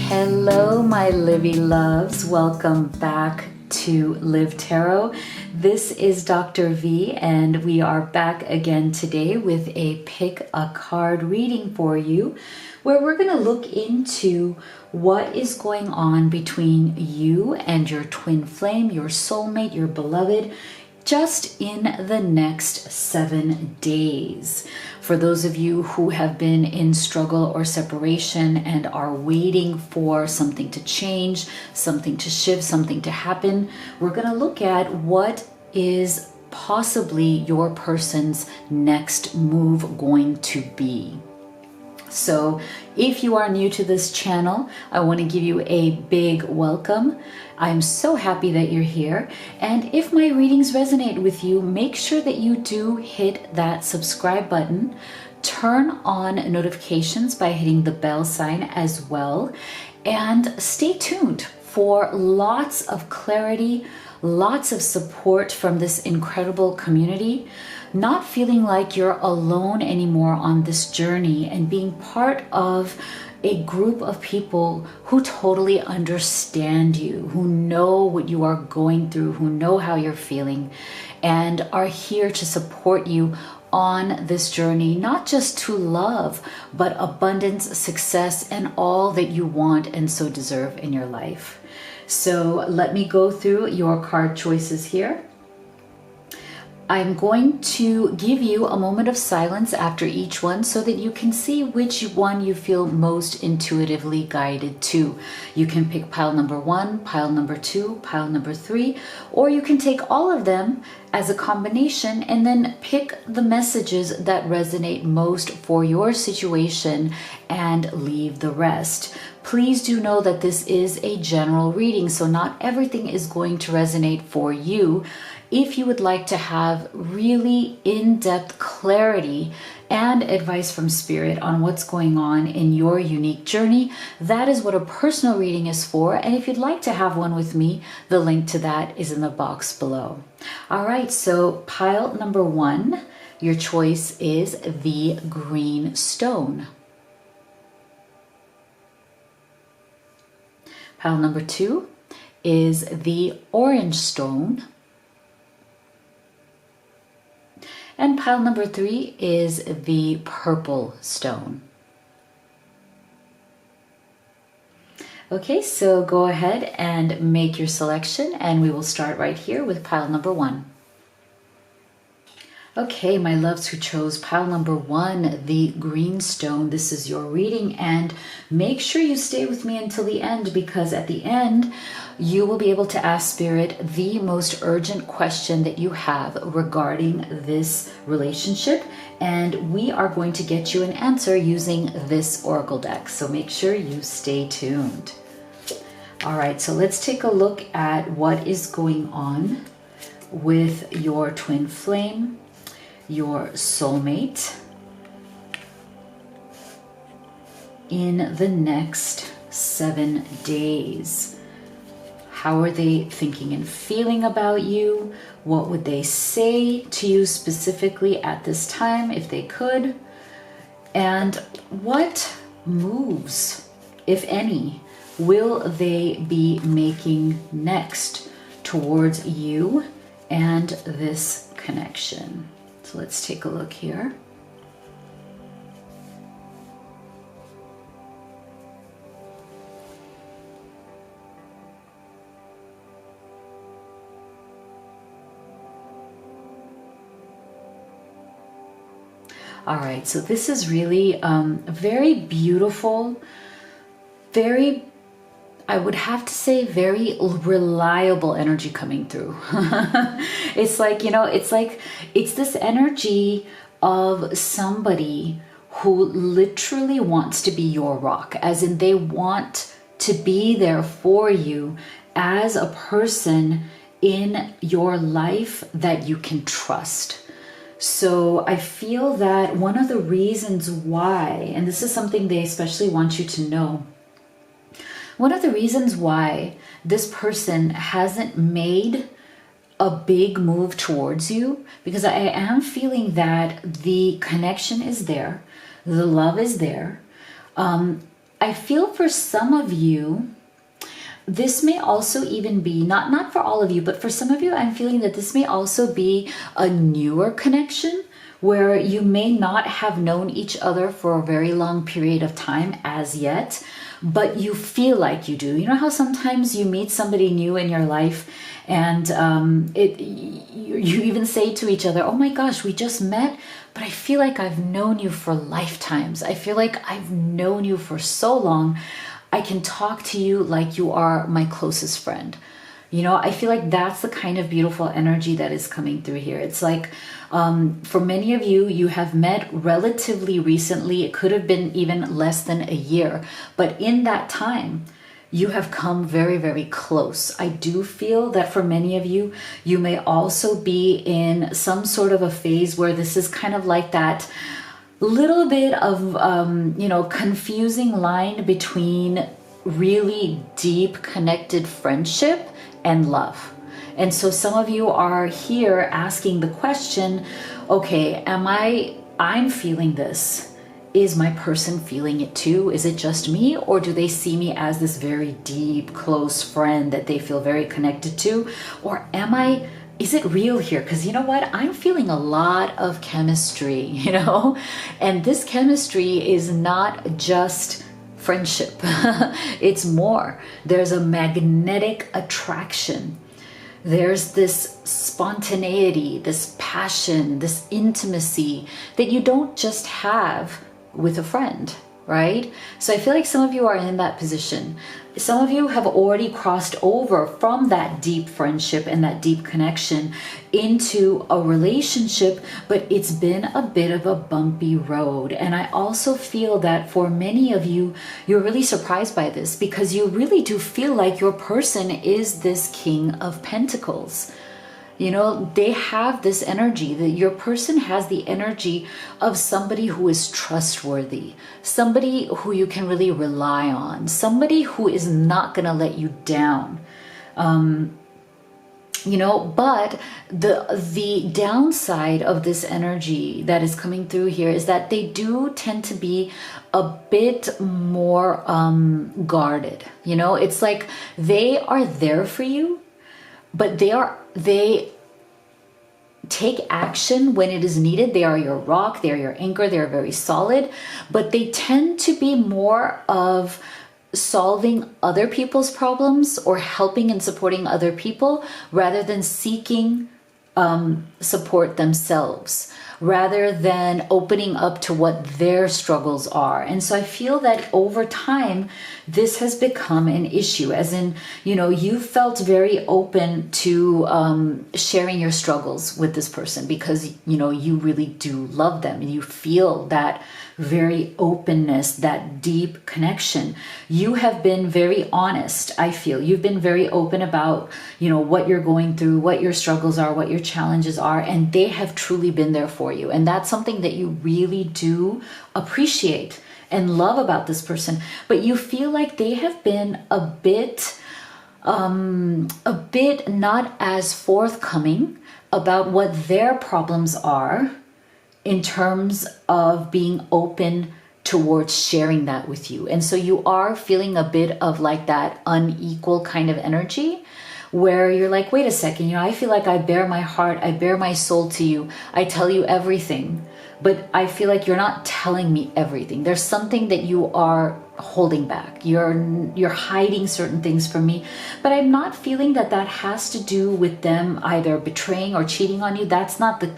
Hello, my Livy loves. Welcome back to Live Tarot. This is Dr. V, and we are back again today with a pick a card reading for you, where we're going to look into what is going on between you and your twin flame, your soulmate, your beloved, just in the next 7 days. For those of you who have been in struggle or separation and are waiting for something to change, something to shift, something to happen, we're going to look at what is possibly your person's next move going to be. So if you are new to this channel, I want to give you a big welcome. I'm so happy that you're here. And if my readings resonate with you, make sure that you do hit that subscribe button. Turn on notifications by hitting the bell sign as well. And stay tuned for lots of clarity, lots of support from this incredible community. Not feeling like you're alone anymore on this journey, and being part of a group of people who totally understand you, who know what you are going through, who know how you're feeling, and are here to support you on this journey, not just to love, but abundance, success, and all that you want and so deserve in your life. So let me go through your card choices here. I'm going to give you a moment of silence after each one so that you can see which one you feel most intuitively guided to. You can pick pile number 1, pile number 2, pile number 3, or you can take all of them as a combination and then pick the messages that resonate most for your situation and leave the rest. Please do know that this is a general reading, so not everything is going to resonate for you. If you would like to have really in-depth clarity and advice from Spirit on what's going on in your unique journey, that is what a personal reading is for. And if you'd like to have one with me, the link to that is in the box below. All right, so pile number 1, your choice is the green stone. Pile number 2 is the orange stone. And pile number 3 is the purple stone. Okay, so go ahead and make your selection, and we will start right here with pile number 1. Okay, my loves who chose pile number 1, the green stone, this is your reading, and make sure you stay with me until the end, because at the end, you will be able to ask Spirit the most urgent question that you have regarding this relationship, and we are going to get you an answer using this oracle deck, so make sure you stay tuned. All right, so let's take a look at what is going on with your twin flame, your soulmate, in the next 7 days. How are they thinking and feeling about you? What would they say to you specifically at this time if they could? And what moves, if any, will they be making next towards you and this connection? So let's take a look here. All right, so this is really very beautiful, very, I would have to say, very reliable energy coming through. It's like, you know, it's this energy of somebody who literally wants to be your rock, as in they want to be there for you as a person in your life that you can trust. So I feel that one of the reasons why, and this is something they especially want you to know, one of the reasons why this person hasn't made a big move towards you, because I am feeling that the connection is there, the love is there, I feel for some of you, this may also even be, not for all of you, but for some of you, I'm feeling that this may also be a newer connection where you may not have known each other for a very long period of time as yet, but you feel like you do. You know how sometimes you meet somebody new in your life and you even say to each other, oh my gosh, we just met, but I feel like I've known you for lifetimes. I feel like I've known you for so long. I can talk to you like you are my closest friend. You know, I feel like that's the kind of beautiful energy that is coming through here. It's like, for many of you, you have met relatively recently. It could have been even less than a year. But in that time, you have come very, very close. I do feel that for many of you, you may also be in some sort of a phase where this is kind of like that little bit of, confusing line between really deep connected friendship and love. And so some of you are here asking the question, okay, I'm feeling this. Is my person feeling it too? Is it just me? Or do they see me as this very deep, close friend that they feel very connected to? Or is it real here? Because you know what? I'm feeling a lot of chemistry, and this chemistry is not just friendship. It's more. There's a magnetic attraction. There's this spontaneity, this passion, this intimacy that you don't just have with a friend, right? So I feel like some of you are in that position. Some of you have already crossed over from that deep friendship and that deep connection into a relationship, but it's been a bit of a bumpy road. And I also feel that for many of you, you're really surprised by this because you really do feel like your person is this King of Pentacles. They have this energy, that your person has the energy of somebody who is trustworthy, somebody who you can really rely on, somebody who is not going to let you down. But the downside of this energy that is coming through here is that they do tend to be a bit more guarded. It's like they are there for you, but they take action when it is needed. They are your rock, they are your anchor, they are very solid, but they tend to be more of solving other people's problems or helping and supporting other people rather than seeking support themselves, rather than opening up to what their struggles are. And so I feel that over time, this has become an issue, as in, you felt very open to sharing your struggles with this person because, you really do love them. And you feel that very openness, that deep connection. You have been very honest, I feel. You've been very open about, what you're going through, what your struggles are, what your challenges are, and they have truly been there for you. And that's something that you really do appreciate and love about this person. But you feel like they have been a bit not as forthcoming about what their problems are in terms of being open towards sharing that with you. And so you are feeling a bit of like that unequal kind of energy where you're like, wait a second, I feel like I bare my heart, I bare my soul to you, I tell you everything, but I feel like you're not telling me everything. There's something that you are holding back. You're hiding certain things from me, but I'm not feeling that has to do with them either betraying or cheating on you. That's not the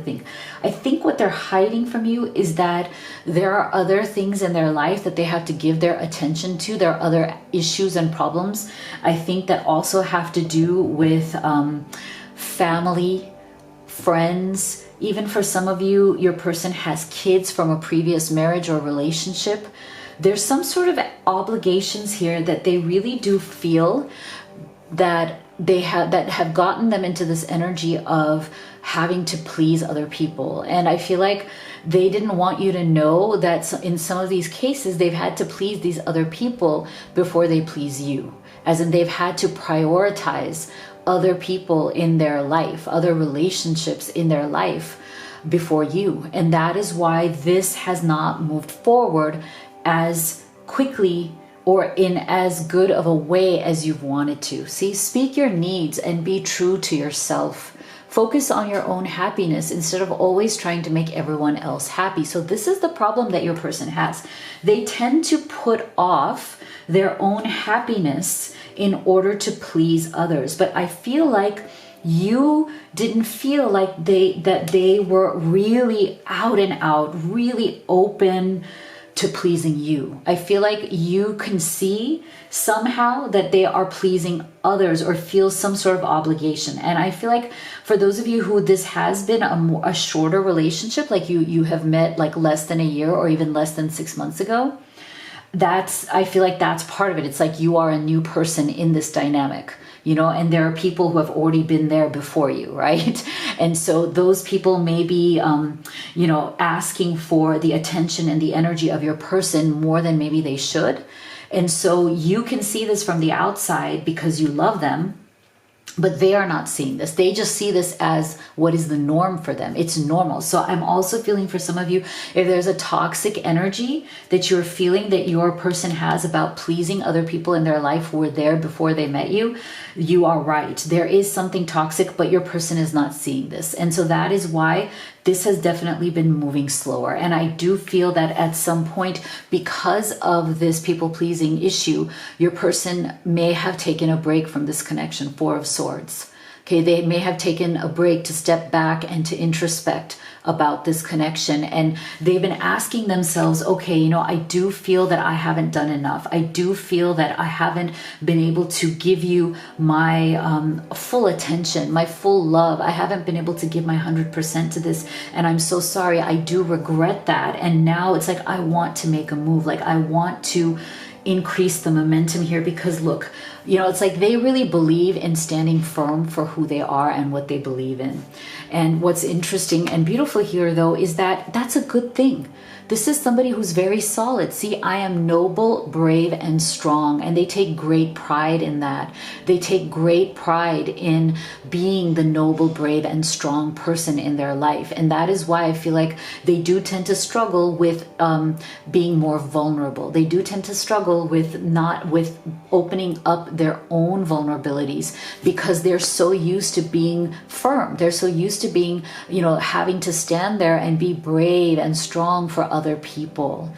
thing. I think what they're hiding from you is that there are other things in their life that they have to give their attention to. There are other issues and problems, I think, that also have to do with family, friends. Even for some of you, your person has kids from a previous marriage or relationship. There's some sort of obligations here that they really do feel that have gotten them into this energy of having to please other people. And I feel like they didn't want you to know that in some of these cases, they've had to please these other people before they please you. As in, they've had to prioritize other people in their life, other relationships in their life before you. And that is why this has not moved forward as quickly or in as good of a way as you've wanted to. See, speak your needs and be true to yourself. Focus on your own happiness instead of always trying to make everyone else happy. So this is the problem that your person has. They tend to put off their own happiness in order to please others. But I feel like you didn't feel like they were really out and out, really open to pleasing you. I feel like you can see somehow that they are pleasing others or feel some sort of obligation. And I feel like for those of you who this has been a shorter relationship, like you have met like less than a year or even less than 6 months ago, I feel like that's part of it. It's like you are a new person in this dynamic, you know, and there are people who have already been there before you, right? And so those people may be, you know, asking for the attention and the energy of your person more than maybe they should. And so you can see this from the outside because you love them, but they are not seeing this. They just see this as what is the norm for them. It's normal. So I'm also feeling for some of you, if there's a toxic energy that you're feeling that your person has about pleasing other people in their life who were there before they met you, you are right. There is something toxic, but your person is not seeing this. And so that is why this has definitely been moving slower. And I do feel that at some point, because of this people-pleasing issue, your person may have taken a break from this connection. Four of Swords. Okay, they may have taken a break to step back and to introspect about this connection. And they've been asking themselves, okay, you know, I do feel that I haven't done enough. I do feel that I haven't been able to give you my full attention, my full love. I haven't been able to give my 100% to this. And I'm so sorry. I do regret that. And now it's like, I want to make a move. Like I want to increase the momentum here because look, you know, it's like they really believe in standing firm for who they are and what they believe in. And what's interesting and beautiful here though is that that's a good thing. This is somebody who's very solid. See, I am noble, brave, and strong. And they take great pride in that. They take great pride in being the noble, brave, and strong person in their life. And that is why I feel like they do tend to struggle with being more vulnerable. They do tend to struggle with opening up their own vulnerabilities because they're so used to being firm. They're so used to being, you know, having to stand there and be brave and strong for other people.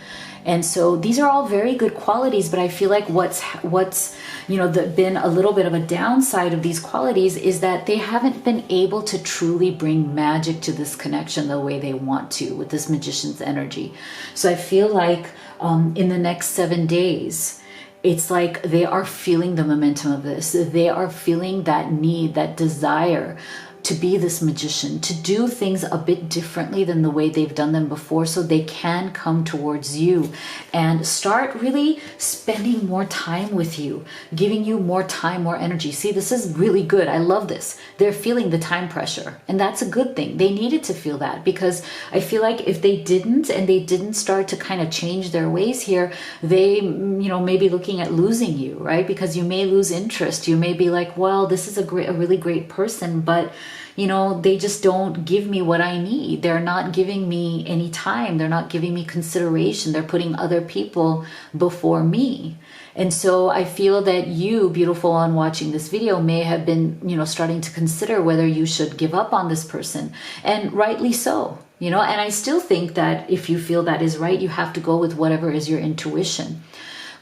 And so these are all very good qualities, but I feel like what's you know, been a little bit of a downside of these qualities is that they haven't been able to truly bring magic to this connection the way they want to with this magician's energy. So I feel like in the next 7 days, it's like they are feeling the momentum of this. They are feeling that need, that desire to be this magician, to do things a bit differently than the way they've done them before so they can come towards you and start really spending more time with you, giving you more time, more energy. See, this is really good. I love this. They're feeling the time pressure, and that's a good thing. They needed to feel that because I feel like if they didn't and they didn't start to kind of change their ways here, they, you know, may be looking at losing you, right? Because you may lose interest. You may be like, well, this is a really great person, but you know, they just don't give me what I need. They're not giving me any time. They're not giving me consideration. They're putting other people before me. And so I feel that you, beautiful one watching this video, may have been, you know, starting to consider whether you should give up on this person. And rightly so, you know, and I still think that if you feel that is right, you have to go with whatever is your intuition.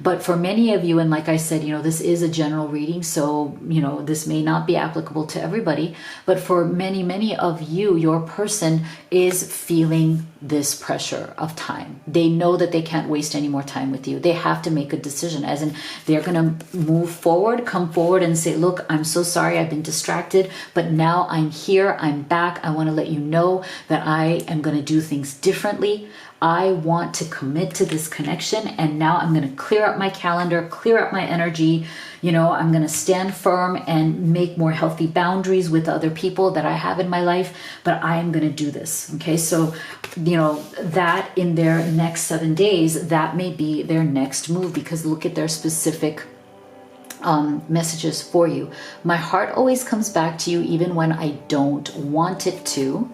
But for many of you, and like I said, you know, this is a general reading, so, you know, this may not be applicable to everybody, but for many, many of you, your person is feeling this pressure of time. They know that they can't waste any more time with you. They have to make a decision, as in they're going to move forward, come forward and say, look, I'm so sorry, I've been distracted, but now I'm here, I'm back. I want to let you know that I am going to do things differently. I want to commit to this connection, and now I'm going to clear up my calendar, clear up my energy. You know, I'm going to stand firm and make more healthy boundaries with other people that I have in my life, but I am going to do this. Okay, so, you know, that in their next 7 days, that may be their next move, because look at their specific messages for you. My heart always comes back to you even when I don't want it to.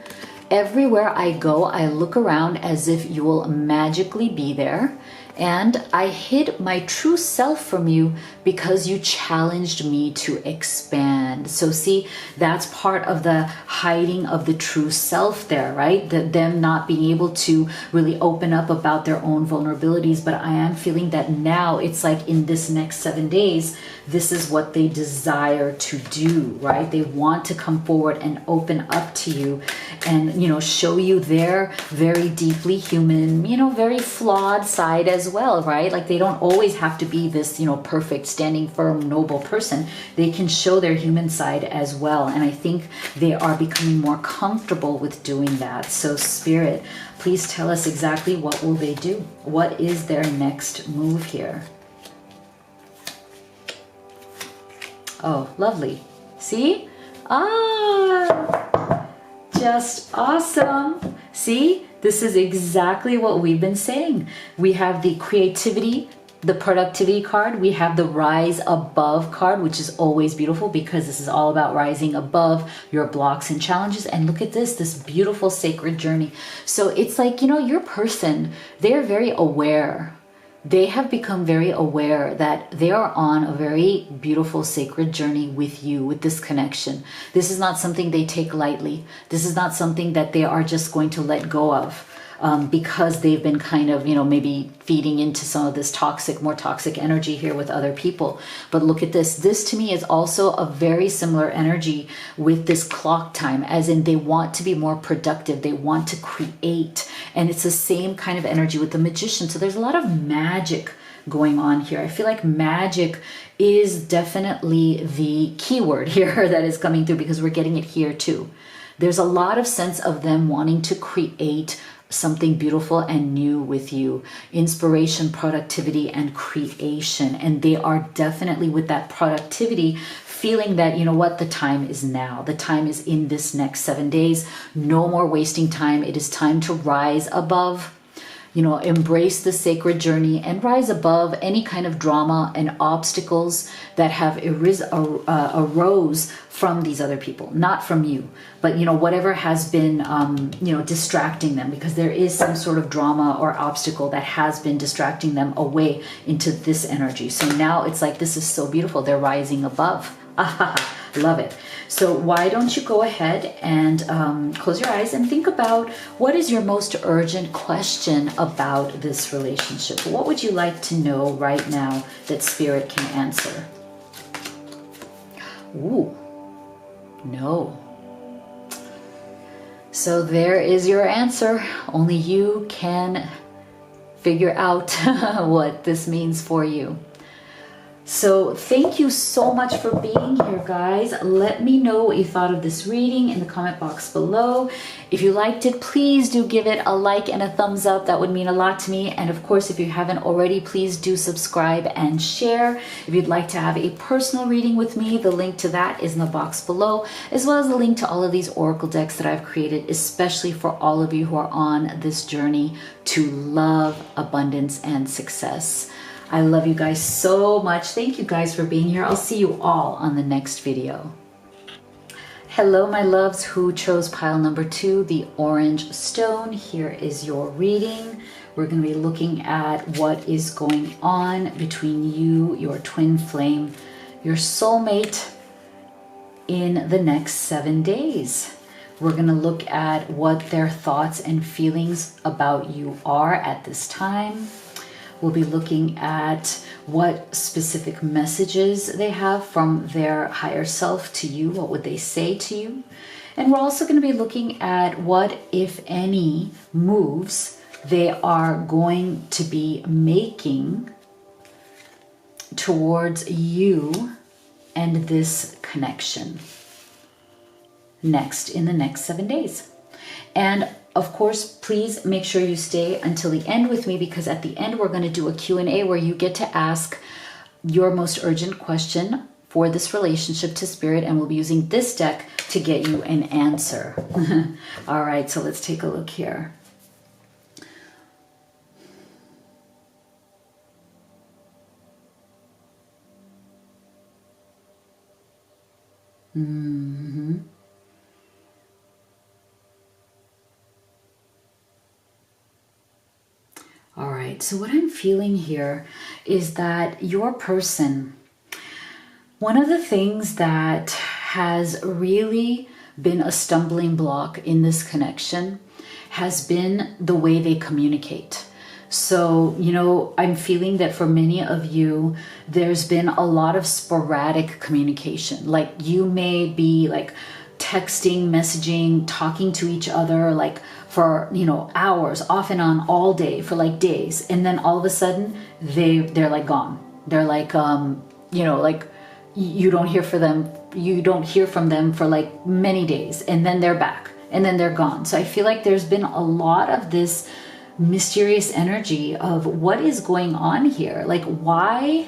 Everywhere I go, I look around as if you will magically be there. And I hid my true self from you because you challenged me to expand. So see, that's part of the hiding of the true self there, right? Them not being able to really open up about their own vulnerabilities. But I am feeling that now it's like in this next 7 days, this is what they desire to do, right? They want to come forward and open up to you and, you know, show you their very deeply human, you know, very flawed side as well, right? Like they don't always have to be this, you know, perfect, standing firm, noble person. They can show their human side as well. And I think they are becoming more comfortable with doing that. So Spirit, please tell us exactly what will they do? What is their next move here? Oh, lovely. See? Ah, just awesome. See, this is exactly what we've been saying. We have the creativity, the productivity card. We have the rise above card, which is always beautiful because this is all about rising above your blocks and challenges. And look at this beautiful sacred journey. So it's like, you know, your person, they're very aware. They have become very aware that they are on a very beautiful sacred journey with you, with this connection. This is not something they take lightly. This is not something that they are just going to let go of because they've been kind of, you know, maybe feeding into some of this toxic, more toxic energy here with other people. But look at this. This to me is also a very similar energy with this clock time, as in they want to be more productive. They want to create. And it's the same kind of energy with the Magician. So there's a lot of magic going on here. I feel like magic is definitely the keyword here that is coming through because we're getting it here too. There's a lot of sense of them wanting to create something beautiful and new with you. Inspiration, productivity, and creation. And they are definitely with that productivity feeling that, you know what, the time is now. The time is in this next 7 days. No more wasting time. It is time to rise above, you know, embrace the sacred journey and rise above any kind of drama and obstacles that have arose from these other people, not from you, but, you know, whatever has been, you know, distracting them, because there is some sort of drama or obstacle that has been distracting them away into this energy. So now it's like, this is so beautiful. They're rising above. Love it. So why don't you go ahead and close your eyes and think about what is your most urgent question about this relationship? What would you like to know right now that Spirit can answer? Ooh, no. So there is your answer. Only you can figure out what this means for you. So thank you so much for being here, guys. Let me know what you thought of this reading in the comment box below. If you liked it, please do give it a like and a thumbs up. That would mean a lot to me. And of course, if you haven't already, please do subscribe and share. If you'd like to have a personal reading with me, the link to that is in the box below, as well as the link to all of these oracle decks that I've created, especially for all of you who are on this journey to love, abundance, and success. I love you guys so much. Thank you guys for being here. I'll see you all on the next video. Hello, my loves who chose pile number 2, the orange stone. Here is your reading. We're going to be looking at what is going on between you, your twin flame, your soulmate in the next 7 days. We're going to look at what their thoughts and feelings about you are at this time. We'll be looking at what specific messages they have from their higher self to you. What would they say to you? And we're also going to be looking at what, if any, moves they are going to be making towards you and this connection next in the next 7 days. And of course, please make sure you stay until the end with me, because at the end we're going to do a Q&A where you get to ask your most urgent question for this relationship to Spirit, and we'll be using this deck to get you an answer. All right, so let's take a look here. right, so what I'm feeling here is that your person, one of the things that has really been a stumbling block in this connection has been the way they communicate. So, I'm feeling that for many of you, there's been a lot of sporadic communication. Like you may be like texting, messaging, talking to each other, like for, hours, off and on, all day, for like days. And then all of a sudden they're like gone. They're like, like you don't hear from them for like many days, and then they're back and then they're gone. So I feel like there's been a lot of this mysterious energy of what is going on here. Like, why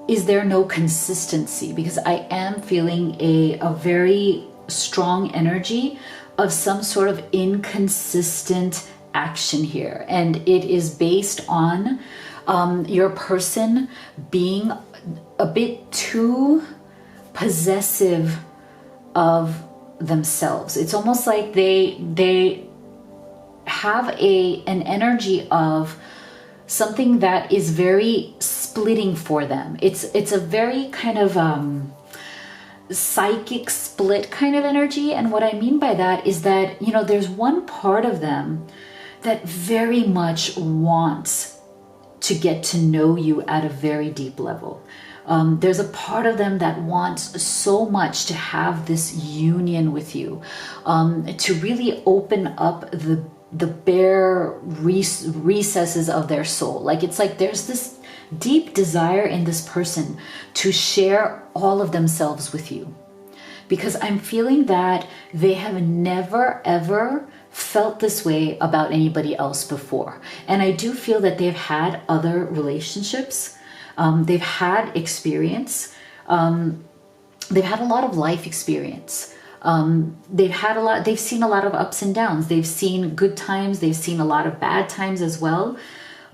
is there no consistency? Because I am feeling a very strong energy of some sort of inconsistent action here. And it is based on your person being a bit too possessive of themselves. It's almost like they have an energy of something that is very splitting for them. It's a very kind of psychic split kind of energy. And what I mean by that is that, there's one part of them that very much wants to get to know you at a very deep level. There's a part of them that wants so much to have this union with you, to really open up the bare recesses of their soul. Like, it's like there's this deep desire in this person to share all of themselves with you, because I'm feeling that they have never ever felt this way about anybody else before. And I do feel that they've had other relationships, they've had experience, they've had a lot of life experience. They've seen a lot of ups and downs. They've seen good times. They've seen a lot of bad times as well.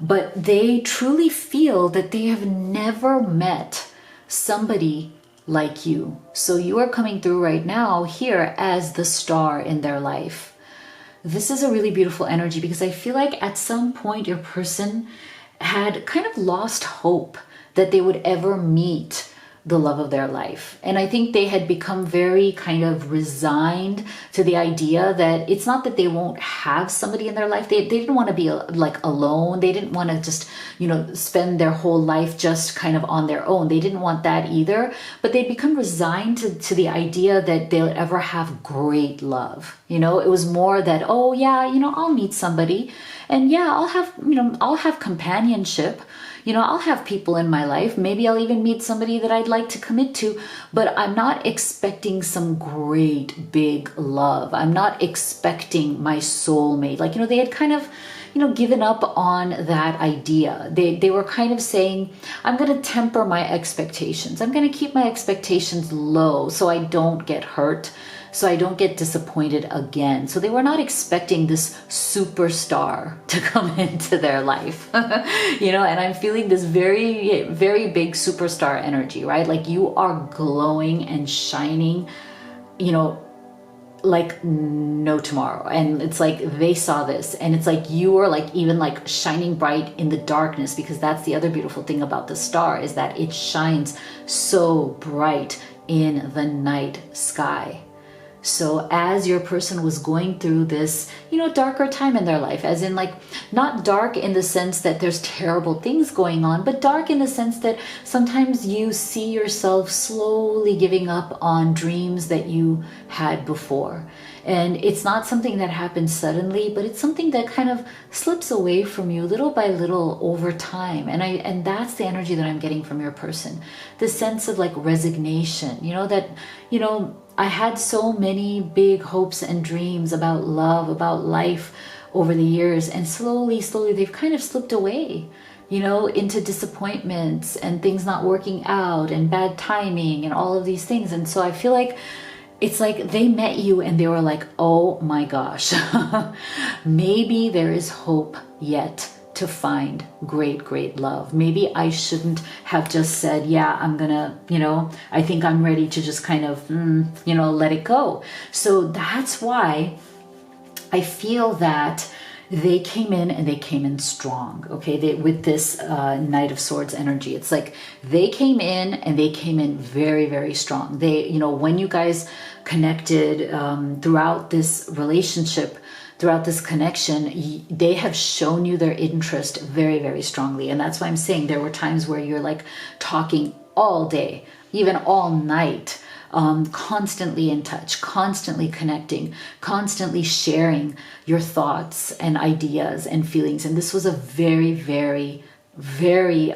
But they truly feel that they have never met somebody like you. So you are coming through right now here as the star in their life. This is a really beautiful energy, because I feel like at some point your person had kind of lost hope that they would ever meet the love of their life. And I think they had become very kind of resigned to the idea that it's not that they won't have somebody in their life. They didn't want to be like alone. They didn't want to just, spend their whole life just kind of on their own. They didn't want that either. But they'd become resigned to the idea that they'll ever have great love. It was more that, oh yeah, I'll meet somebody, and yeah, I'll have companionship. I'll have people in my life. Maybe I'll even meet somebody that I'd like to commit to, but I'm not expecting some great big love. I'm not expecting my soulmate. Like, they had kind of, given up on that idea. They were kind of saying, I'm going to temper my expectations. I'm going to keep my expectations low so I don't get hurt, so I don't get disappointed again. So they were not expecting this superstar to come into their life, and I'm feeling this very, very big superstar energy, right? Like you are glowing and shining, like no tomorrow. And it's like they saw this, and it's like you are like even like shining bright in the darkness, because that's the other beautiful thing about the star, is that it shines so bright in the night sky. So as your person was going through this, darker time in their life, as in like not dark in the sense that there's terrible things going on, but dark in the sense that sometimes you see yourself slowly giving up on dreams that you had before. And it's not something that happens suddenly, but it's something that kind of slips away from you little by little over time. And that's the energy that I'm getting from your person. The sense of like resignation, I had so many big hopes and dreams about love, about life over the years, and slowly they've kind of slipped away, into disappointments and things not working out and bad timing and all of these things. And so I feel like it's like they met you and they were like, oh my gosh, maybe there is hope yet to find great love. Maybe I shouldn't have just said, yeah, I'm gonna, I think I'm ready to just kind of, let it go. So that's why I feel that they came in and they came in strong. Okay, with this Knight of Swords energy, it's like they came in and they came in very, very strong. They, you know, when you guys connected throughout this relationship, throughout this connection, they have shown you their interest very, very strongly. And that's why I'm saying there were times where you're like talking all day, even all night, constantly in touch, constantly connecting, constantly sharing your thoughts and ideas and feelings. And this was a very, very, very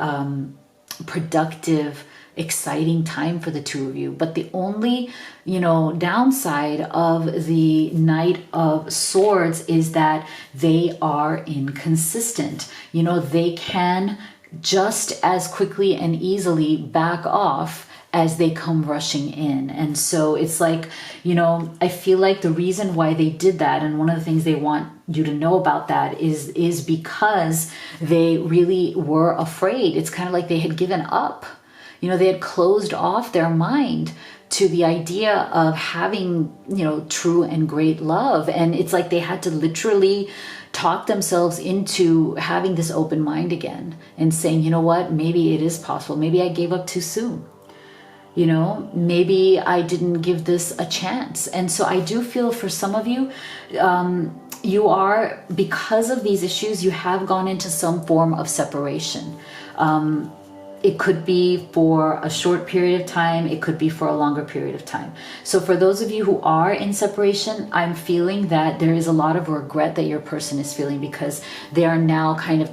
productive, exciting time for the two of you. But the only, you know, downside of the Knight of Swords is that they are inconsistent. You know, they can just as quickly and easily back off as they come rushing in. And so it's like, you know, I feel like the reason why they did that, and one of the things they want you to know about that is because they really were afraid. It's kind of like they had given up. You know, they had closed off their mind to the idea of having, you know, true and great love. And it's like they had to literally talk themselves into having this open mind again and saying, you know what, maybe it is possible. Maybe I gave up too soon. You know, maybe I didn't give this a chance. And so I do feel for some of you, you are, because of these issues, you have gone into some form of separation. It could be for a short period of time. It could be for a longer period of time. So for those of you who are in separation, I'm feeling that there is a lot of regret that your person is feeling because they are now kind of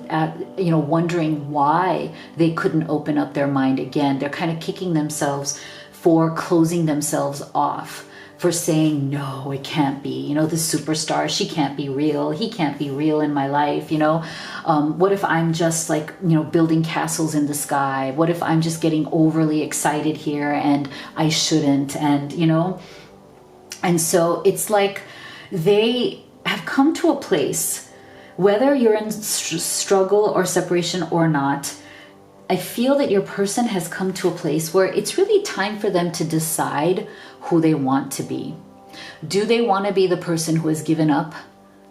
wondering why they couldn't open up their mind again. They're kind of kicking themselves for closing themselves off, for saying, no, it can't be, you know, the superstar, she can't be real. He can't be real in my life. You know, what if I'm just like, you know, building castles in the sky? What if I'm just getting overly excited here and I shouldn't? And, you know, and so it's like they have come to a place, whether you're in struggle or separation or not, I feel that your person has come to a place where it's really time for them to decide who they want to be. Do they want to be the person who has given up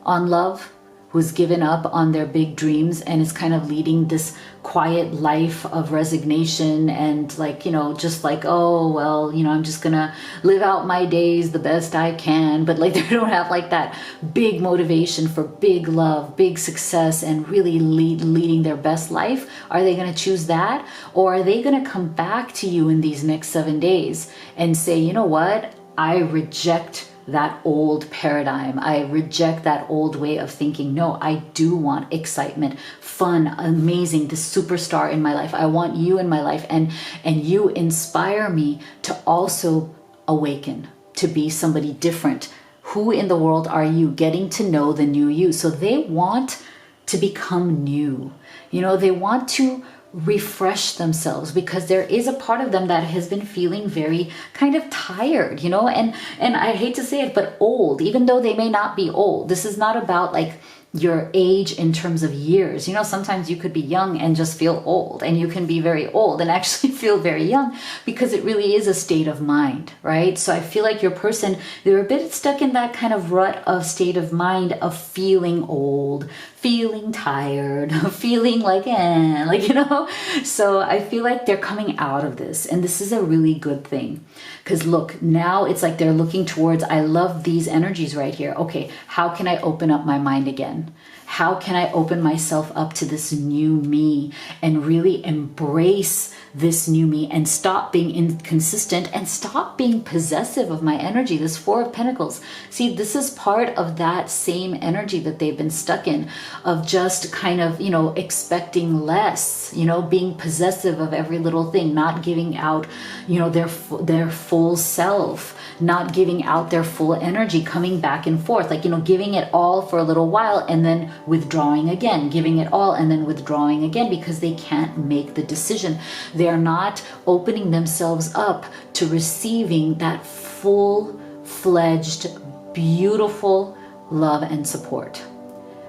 on love, who's given up on their big dreams and is kind of leading this quiet life of resignation and like, you know, just like, oh, well, you know, I'm just gonna live out my days the best I can, but like they don't have like that big motivation for big love, big success, and really leading their best life? Are they gonna choose that? Or are they gonna come back to you in these next 7 days and say, you know what, I reject that old paradigm. I reject that old way of thinking. No, I do want excitement, fun, amazing, the superstar in my life. I want you in my life, and you inspire me to also awaken, to be somebody different. Who in the world are you? Getting to know the new you. So they want to become new. You know, they want to refresh themselves because there is a part of them that has been feeling very kind of tired, you know, and I hate to say it, but old, even though they may not be old. This is not about like your age in terms of years. You know, sometimes you could be young and just feel old, and you can be very old and actually feel very young because it really is a state of mind, right? So I feel like your person, they're a bit stuck in that kind of rut of state of mind of feeling old, feeling tired, feeling like, you know? So I feel like they're coming out of this, and this is a really good thing. Because look, now it's like they're looking towards, I love these energies right here. Okay, how can I open up my mind again? How can I open myself up to this new me and really embrace this new me and stop being inconsistent and stop being possessive of my energy? This Four of Pentacles. See, this is part of that same energy that they've been stuck in, of just kind of, you know, expecting less, you know, being possessive of every little thing, not giving out, you know, their full self, not giving out their full energy, coming back and forth, like, you know, giving it all for a little while and then withdrawing again, giving it all and then withdrawing again, because they can't make the decision. They are not opening themselves up to receiving that full-fledged, beautiful love and support,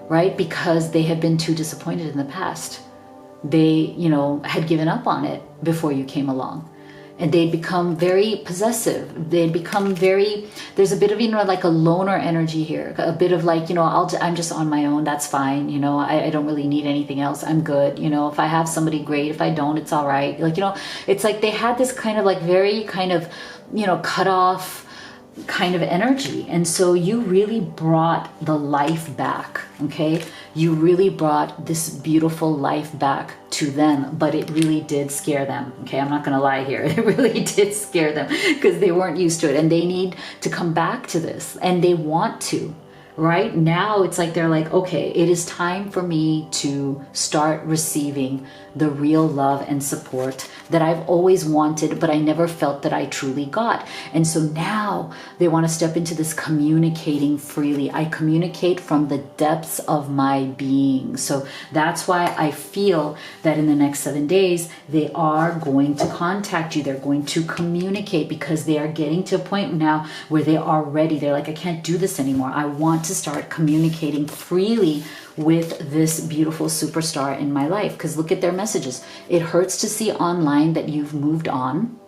right? Because they have been too disappointed in the past. They, you know, had given up on it before you came along. and they'd become very possessive. They'd become very, there's a bit of, like a loner energy here, a bit of like, I'm just on my own. That's fine. I don't really need anything else. I'm good. If I have somebody, great. If I don't, it's all right. Like, it's like they had this kind of like very kind of, cut off kind of energy. And so you really brought the life back. Okay. You really brought this beautiful life back to them, but it really did scare them. Okay. I'm not going to lie here. It really did scare them because they weren't used to it, and they need to come back to this, and they want to. Right now, it's like they're like, okay, it is time for me to start receiving the real love and support that I've always wanted, but I never felt that I truly got. And so now they want to step into this communicating freely. I communicate from the depths of my being. So that's why I feel that in the next 7 days, they are going to contact you. They're going to communicate because they are getting to a point now where they are ready. They're like, I can't do this anymore. I want to start communicating freely with this beautiful superstar in my life. Because look at their messages. It hurts to see online that you've moved on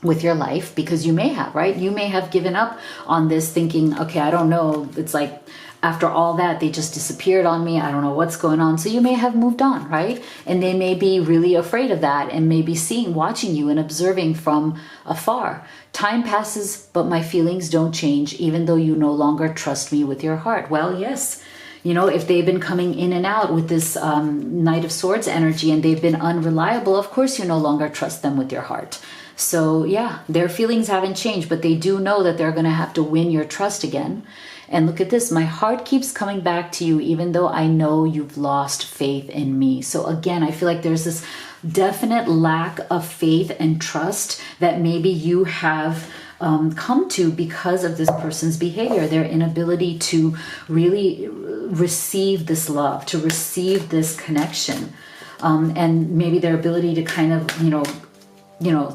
with your life, because you may have, right? You may have given up on this thinking, okay, I don't know. It's like after all that, they just disappeared on me. I don't know what's going on. So you may have moved on, right? And they may be really afraid of that and maybe watching you and observing from afar. Time passes, but my feelings don't change, even though you no longer trust me with your heart. Well, yes. If they've been coming in and out with this Knight of Swords energy and they've been unreliable, of course you no longer trust them with your heart. So yeah, their feelings haven't changed, but they do know that they're going to have to win your trust again. And look at this. My heart keeps coming back to you, even though I know you've lost faith in me. So again, I feel like there's this definite lack of faith and trust that maybe you have come to because of this person's behavior, their inability to really receive this love, to receive this connection, and maybe their ability to kind of,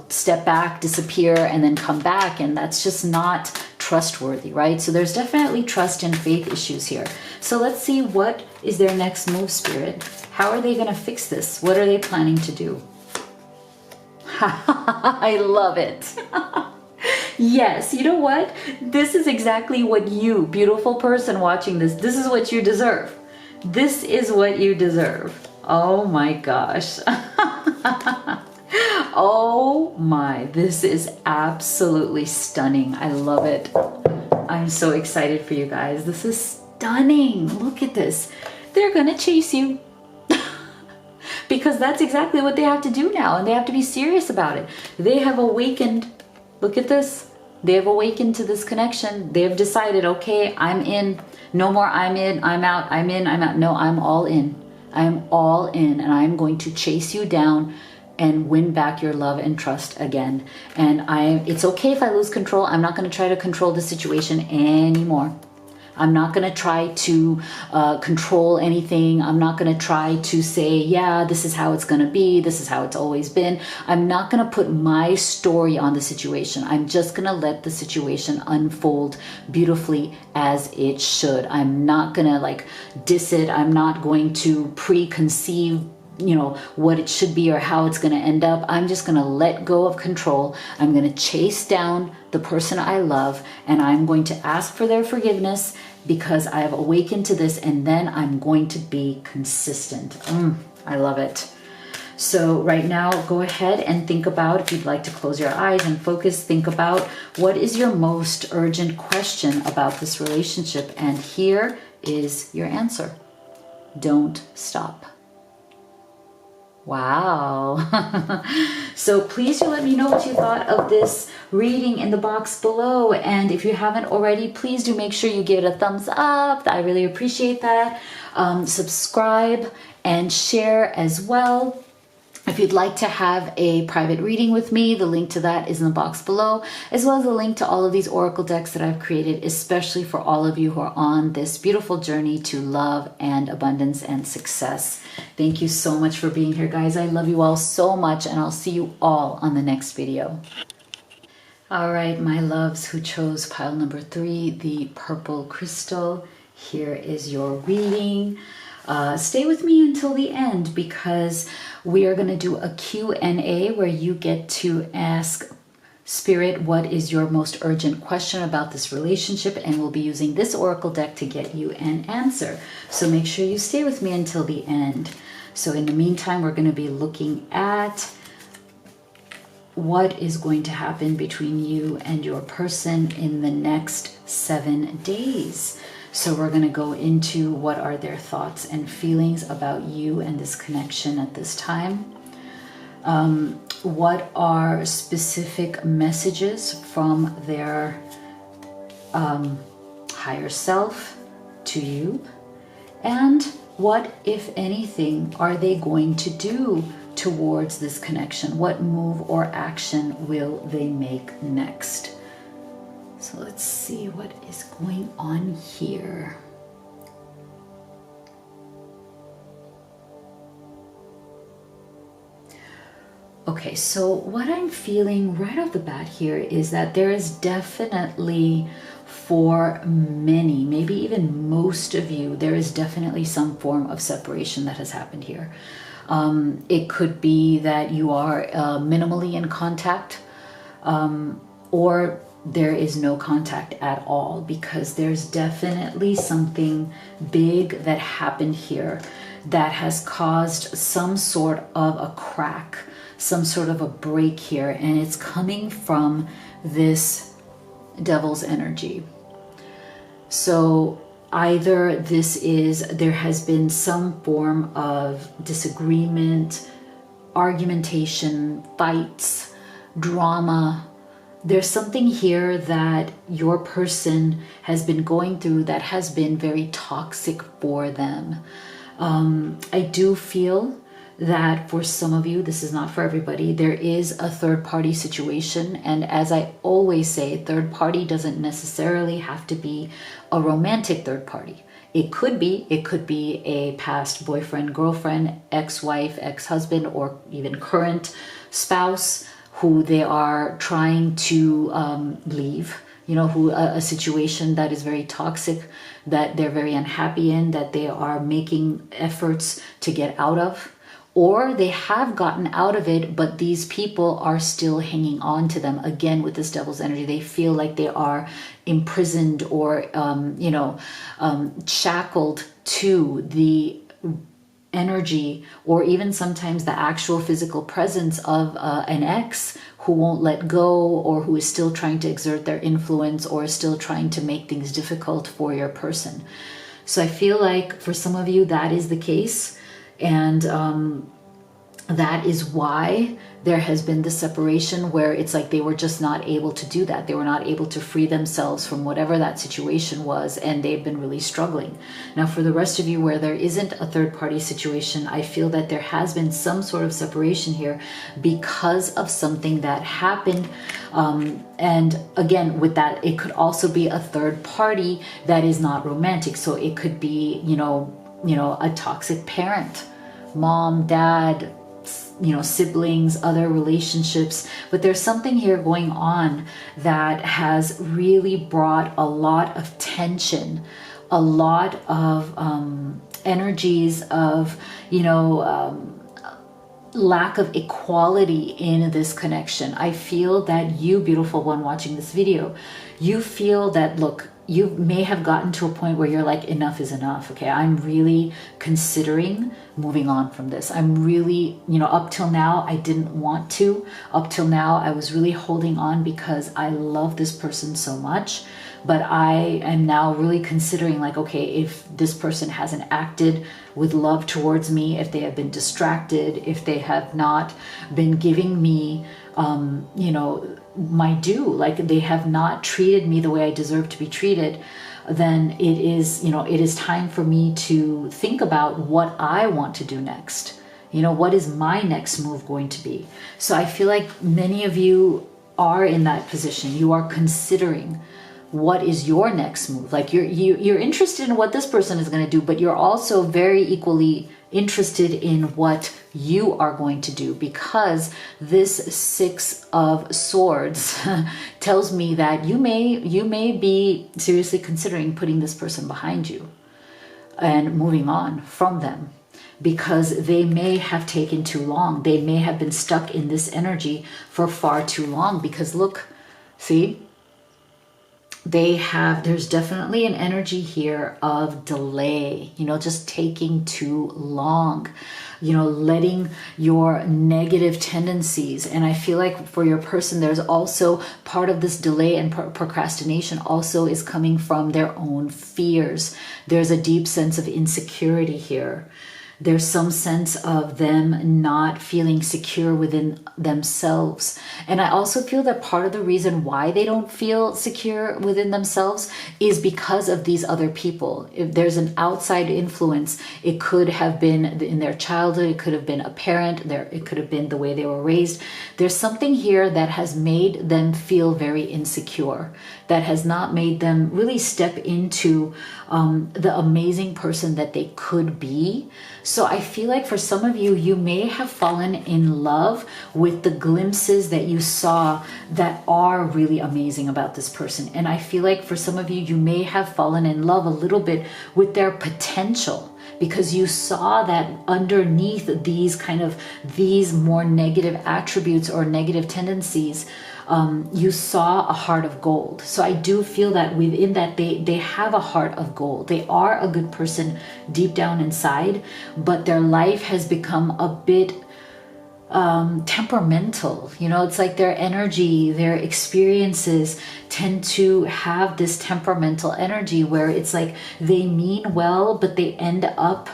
step back, disappear, and then come back. And that's just not trustworthy, right? So there's definitely trust and faith issues here. So let's see, what is their next move, Spirit? How are they going to fix this? What are they planning to do? I love it. Yes, you know what? This is exactly what you, beautiful person watching this is what you deserve. This is what you deserve. Oh my gosh. Oh my, this is absolutely stunning. I love it. I'm so excited for you guys. This is stunning. Look at this. They're gonna chase you. Because that's exactly what they have to do now, and they have to be serious about it. They have awakened. Look at this. They have awakened to this connection. They have decided, okay, I'm in. No more I'm in, I'm out, I'm in, I'm out. No, I'm all in. I'm all in, and I'm going to chase you down and win back your love and trust again. And it's okay if I lose control. I'm not going to try to control the situation anymore. I'm not going to try to control anything. I'm not going to try to say, yeah, this is how it's going to be. This is how it's always been. I'm not going to put my story on the situation. I'm just going to let the situation unfold beautifully as it should. I'm not going to like diss it. I'm not going to preconceive what it should be or how it's going to end up. I'm just going to let go of control. I'm going to chase down the person I love, and I'm going to ask for their forgiveness because I have awakened to this, and then I'm going to be consistent. I love it. So right now, go ahead and think about, if you'd like to close your eyes and focus, think about what is your most urgent question about this relationship. And here is your answer. Don't stop. Wow. So please do let me know what you thought of this reading in the box below. And if you haven't already, please do make sure you give it a thumbs up. I really appreciate that. Subscribe and share as well. If you'd like to have a private reading with me, the link to that is in the box below, as well as a link to all of these oracle decks that I've created, especially for all of you who are on this beautiful journey to love and abundance and success. Thank you so much for being here, guys. I love you all so much, and I'll see you all on the next video. All right, my loves who chose pile number 3, the purple crystal, here is your reading. Stay with me until the end, because we are going to do a Q&A where you get to ask Spirit what is your most urgent question about this relationship, and we'll be using this oracle deck to get you an answer. So make sure you stay with me until the end. So in the meantime, we're going to be looking at what is going to happen between you and your person in the next 7 days. So we're going to go into what are their thoughts and feelings about you and this connection at this time. What are specific messages from their higher self to you? And what, if anything, are they going to do towards this connection? What move or action will they make next? So let's see what is going on here. Okay, so what I'm feeling right off the bat here is that there is definitely, for many, maybe even most of you, there is definitely some form of separation that has happened here. It could be that you are minimally in contact, or there is no contact at all, because there's definitely something big that happened here that has caused some sort of a crack, some sort of a break here, and it's coming from this devil's energy. So either there has been some form of disagreement, argumentation, fights, drama. There's something here that your person has been going through that has been very toxic for them. I do feel that for some of you, this is not for everybody, there is a third party situation. And as I always say, third party doesn't necessarily have to be a romantic third party. It could be a past boyfriend, girlfriend, ex-wife, ex-husband, or even current spouse who they are trying to leave, a situation that is very toxic, that they're very unhappy in, that they are making efforts to get out of. Or they have gotten out of it, but these people are still hanging on to them. Again, with this devil's energy, they feel like they are imprisoned or, shackled to the energy, or even sometimes the actual physical presence of an ex who won't let go, or who is still trying to exert their influence, or is still trying to make things difficult for your person. So I feel like for some of you, that is the case. And that is why there has been this separation, where it's like they were just not able to do that. They were not able to free themselves from whatever that situation was, and they've been really struggling. Now, for the rest of you where there isn't a third party situation, I feel that there has been some sort of separation here because of something that happened. And again, with that, it could also be a third party that is not romantic. So it could be, a toxic parent, mom, dad, siblings, other relationships. But there's something here going on that has really brought a lot of tension, a lot of energies of, lack of equality in this connection. I feel that you, beautiful one watching this video, you feel that, look, you may have gotten to a point where you're like, enough is enough. Okay, I'm really considering moving on from this. I'm really, up till now, I didn't want to. Up till now, I was really holding on because I love this person so much. But I am now really considering, like, okay, if this person hasn't acted with love towards me, if they have been distracted, if they have not been giving me, my due, like they have not treated me the way I deserve to be treated, then it is time for me to think about what I want to do next. What is my next move going to be? So I feel like many of you are in that position. You are considering what is your next move. Like you're interested in what this person is going to do, but you're also very equally interested in what you are going to do, because this Six of Swords tells me that you may be seriously considering putting this person behind you. and moving on from them, because they may have taken too long. They may have been stuck in this energy for far too long, because look, see, there's definitely an energy here of delay, just taking too long, letting your negative tendencies. And I feel like for your person, there's also part of this delay and procrastination also is coming from their own fears. There's a deep sense of insecurity here. There's some sense of them not feeling secure within themselves. And I also feel that part of the reason why they don't feel secure within themselves is because of these other people. If there's an outside influence, it could have been in their childhood, it could have been a parent, it could have been the way they were raised. There's something here that has made them feel very insecure, that has not made them really step into the amazing person that they could be. So I feel like for some of you, you may have fallen in love with the glimpses that you saw that are really amazing about this person. And I feel like for some of you, you may have fallen in love a little bit with their potential, because you saw that underneath these more negative attributes or negative tendencies, you saw a heart of gold. So I do feel that within that, they have a heart of gold. They are a good person deep down inside, but their life has become a bit temperamental. It's like their energy, their experiences tend to have this temperamental energy where it's like they mean well, but they end up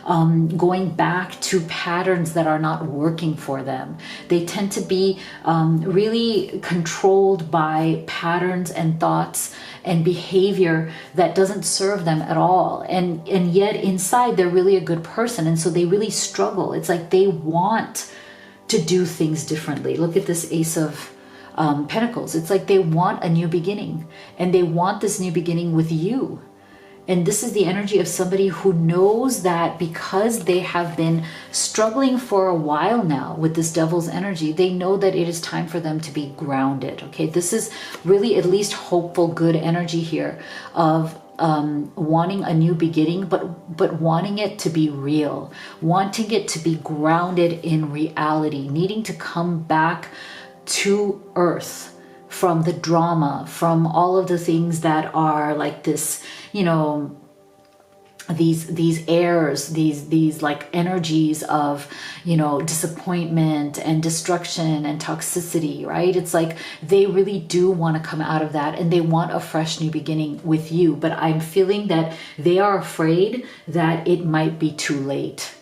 going back to patterns that are not working for them. They tend to be really controlled by patterns and thoughts and behavior that doesn't serve them at all. And yet inside they're really a good person. And so they really struggle. It's like they want to do things differently. Look at this Ace of Pentacles. It's like they want a new beginning, and they want this new beginning with you. And this is the energy of somebody who knows that because they have been struggling for a while now with this Devil's energy, they know that it is time for them to be grounded. Okay, this is really at least hopeful, good energy here of wanting a new beginning, but wanting it to be real, wanting it to be grounded in reality, needing to come back to earth from the drama, from all of the things that are like this, these airs, these like energies of, disappointment and destruction and toxicity, right? It's like they really do want to come out of that, and they want a fresh new beginning with you. But I'm feeling that they are afraid that it might be too late.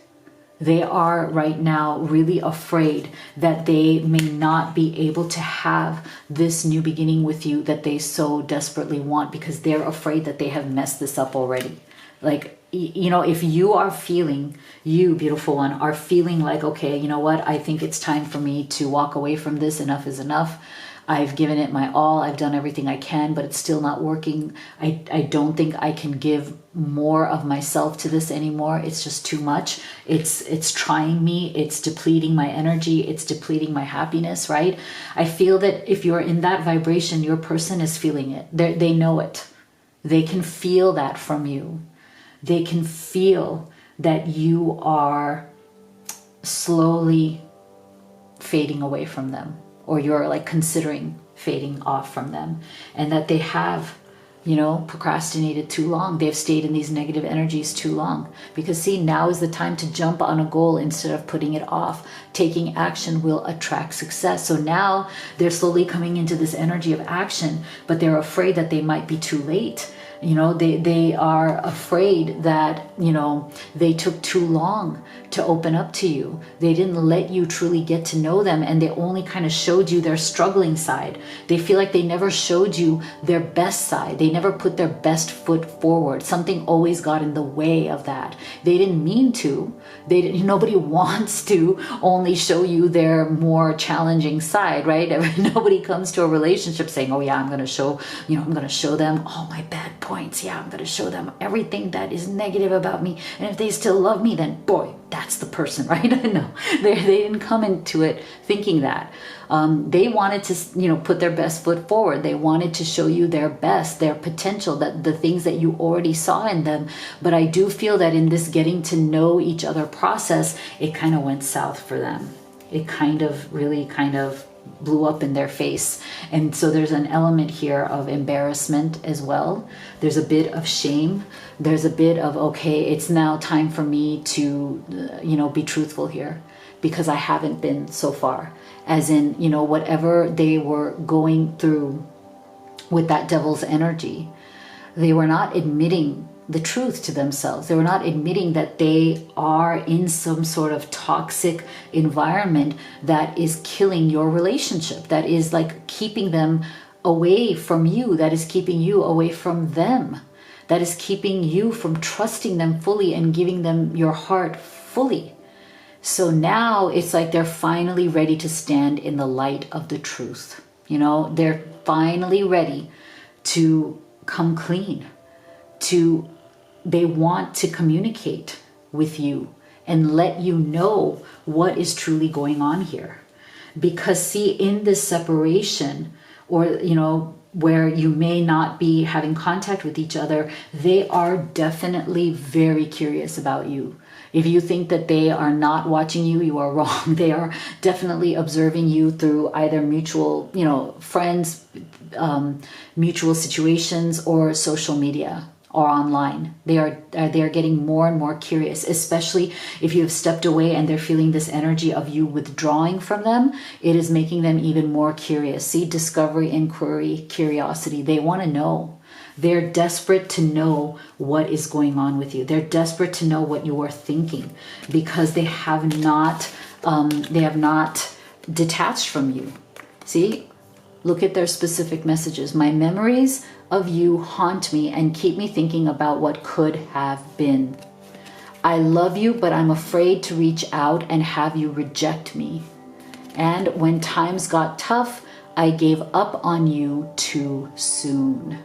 They are right now really afraid that they may not be able to have this new beginning with you that they so desperately want, because they're afraid that they have messed this up already. Like, if you are feeling, you beautiful one, are feeling like, okay, you know what? I think it's time for me to walk away from this. Enough is enough. I've given it my all. I've done everything I can, but it's still not working. I don't think I can give more of myself to this anymore. It's just too much. It's trying me. It's depleting my energy. It's depleting my happiness, right? I feel that if you're in that vibration, your person is feeling it. They know it. They can feel that from you. They can feel that you are slowly fading away from them, or you're like considering fading off from them, and that they have, procrastinated too long. They've stayed in these negative energies too long, because see, now is the time to jump on a goal instead of putting it off. Taking action will attract success. So now they're slowly coming into this energy of action, but they're afraid that they might be too late. They are afraid that, they took too long to open up to you. They didn't let you truly get to know them, and they only kind of showed you their struggling side. They feel like they never showed you their best side. They never put their best foot forward. Something always got in the way of that. They didn't mean to. Nobody wants to only show you their more challenging side, right? Nobody comes to a relationship saying, oh yeah, I'm going to show them all my bad points. Yeah, I'm going to show them everything that is negative about me. And if they still love me, then boy, that's the person, right? No, they didn't come into it thinking that. They wanted to, put their best foot forward. They wanted to show you their best, their potential, that the things that you already saw in them. But I do feel that in this getting to know each other process, it kind of went south for them. It really blew up in their face. And so there's an element here of embarrassment as well. There's a bit of shame. There's a bit of, okay, it's now time for me to, be truthful here, because I haven't been so far. As in, whatever they were going through with that devil's energy, they were not admitting the truth to themselves. They were not admitting that they are in some sort of toxic environment that is killing your relationship, that is like keeping them away from you, that is keeping you away from them, that is keeping you from trusting them fully and giving them your heart fully. So now it's like they're finally ready to stand in the light of the truth. They're finally ready to come clean, they want to communicate with you and let you know what is truly going on here. Because see, in this separation, or, where you may not be having contact with each other, they are definitely very curious about you. If you think that they are not watching you, you are wrong. They are definitely observing you through either mutual, friends, mutual situations, or social media or online. They are getting more and more curious, especially if you have stepped away and they're feeling this energy of you withdrawing from them. It is making them even more curious. See, discovery, inquiry, curiosity. They want to know. They're desperate to know what is going on with you. They're desperate to know what you are thinking, because they have not detached from you. See, look at their specific messages. My memories of you haunt me and keep me thinking about what could have been. I love you, but I'm afraid to reach out and have you reject me. And when times got tough, I gave up on you too soon.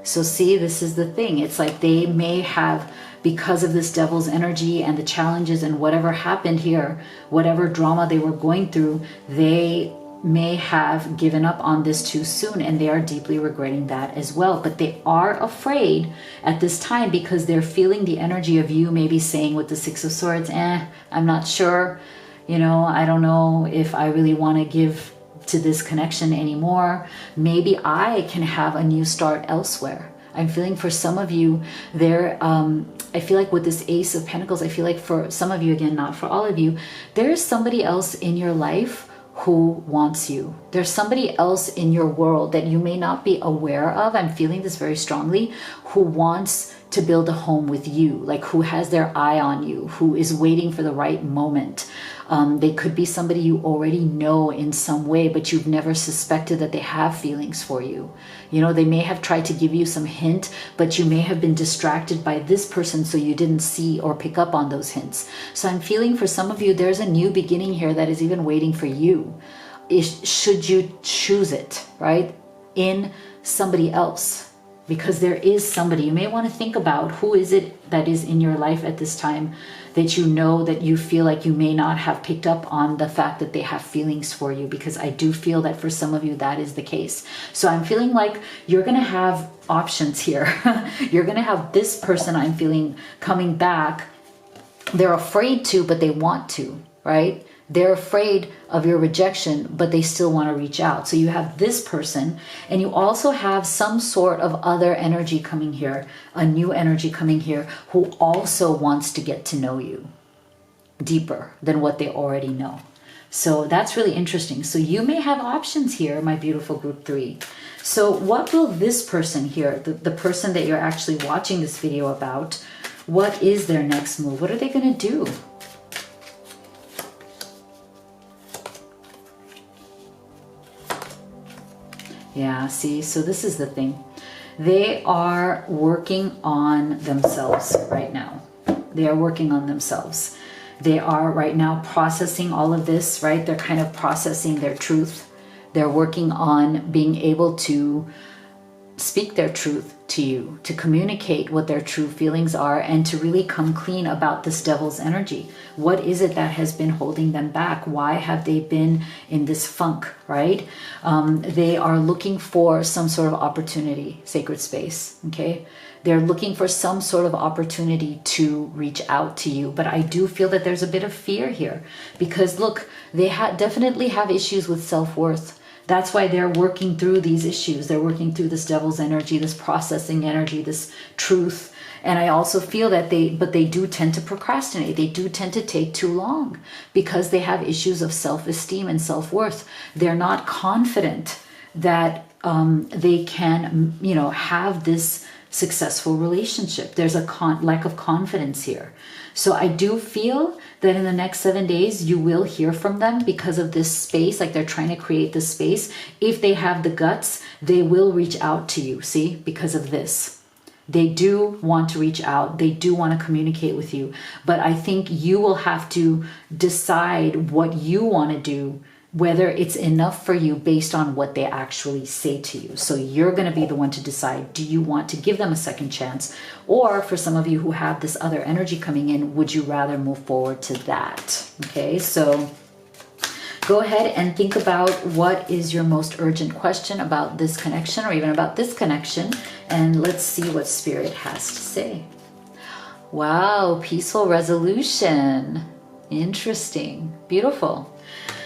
So see, this is the thing. It's like they may have, because of this devil's energy and the challenges and whatever happened here, whatever drama they were going through, they may have given up on this too soon, and they are deeply regretting that as well. But they are afraid at this time, because they're feeling the energy of you maybe saying with the Six of Swords, I'm not sure, I don't know if I really want to give to this connection anymore. Maybe I can have a new start elsewhere. I'm feeling for some of you there, I feel like with this Ace of Pentacles, I feel like for some of you, again, not for all of you, there is somebody else in your life who wants you. There's somebody else in your world that you may not be aware of. I'm feeling this very strongly, who wants to build a home with you, like who has their eye on you, who is waiting for the right moment. They could be somebody you already know in some way, but you've never suspected that they have feelings for you. They may have tried to give you some hint, but you may have been distracted by this person, so you didn't see or pick up on those hints. So I'm feeling for some of you, there's a new beginning here that is even waiting for you. Should you choose it, right? In somebody else. Because there is somebody, you may want to think about who is it that is in your life at this time that that you feel like you may not have picked up on the fact that they have feelings for you, because I do feel that for some of you that is the case. So I'm feeling like you're going to have options here. You're going to have this person, I'm feeling, coming back. They're afraid to, but they want to, right? They're afraid of your rejection, but they still want to reach out. So you have this person, and you also have some sort of other energy coming here, a new energy coming here, who also wants to get to know you deeper than what they already know. So that's really interesting. So you may have options here, my beautiful group 3. So what will this person here, the person that you're actually watching this video about, what is their next move? What are they going to do? Yeah, see, so this is the thing. They are working on themselves right now. They are working on themselves. They are right now processing all of this, right? They're kind of processing their truth. They're working on being able to speak their truth to you, to communicate what their true feelings are, and to really come clean about this devil's energy. What is it that has been holding them back? Why have they been in this funk, right? They are looking for some sort of opportunity, sacred space, okay? They're looking for some sort of opportunity to reach out to you. But I do feel that there's a bit of fear here because look, they definitely have issues with self-worth. That's why they're working through these issues. They're working through this devil's energy, this processing energy, this truth. And I also feel that they do tend to procrastinate. They do tend to take too long because they have issues of self-esteem and self-worth. They're not confident that they can, have this successful relationship. There's a lack of confidence here. So I do feel that in the next 7 days, you will hear from them because of this space, like they're trying to create this space. If they have the guts, they will reach out to you, see, because of this. They do want to reach out. They do want to communicate with you. But I think you will have to decide what you want to do, whether it's enough for you based on what they actually say to you. So you're going to be the one to decide, do you want to give them a second chance? Or for some of you who have this other energy coming in, would you rather move forward to that? Okay, so go ahead and think about what is your most urgent question about this connection or even about this connection. And let's see what Spirit has to say. Wow, peaceful resolution. Interesting. Beautiful.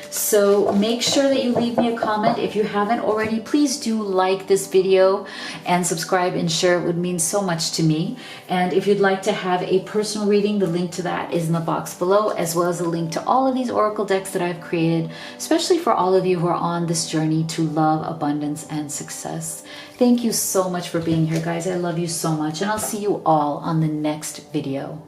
So make sure that you leave me a comment. If you haven't already, please do like this video and subscribe and share. It would mean so much to me. And if you'd like to have a personal reading, the link to that is in the box below, as well as a link to all of these oracle decks that I've created, especially for all of you who are on this journey to love, abundance, and success. Thank you so much for being here, guys. I love you so much, and I'll see you all on the next video.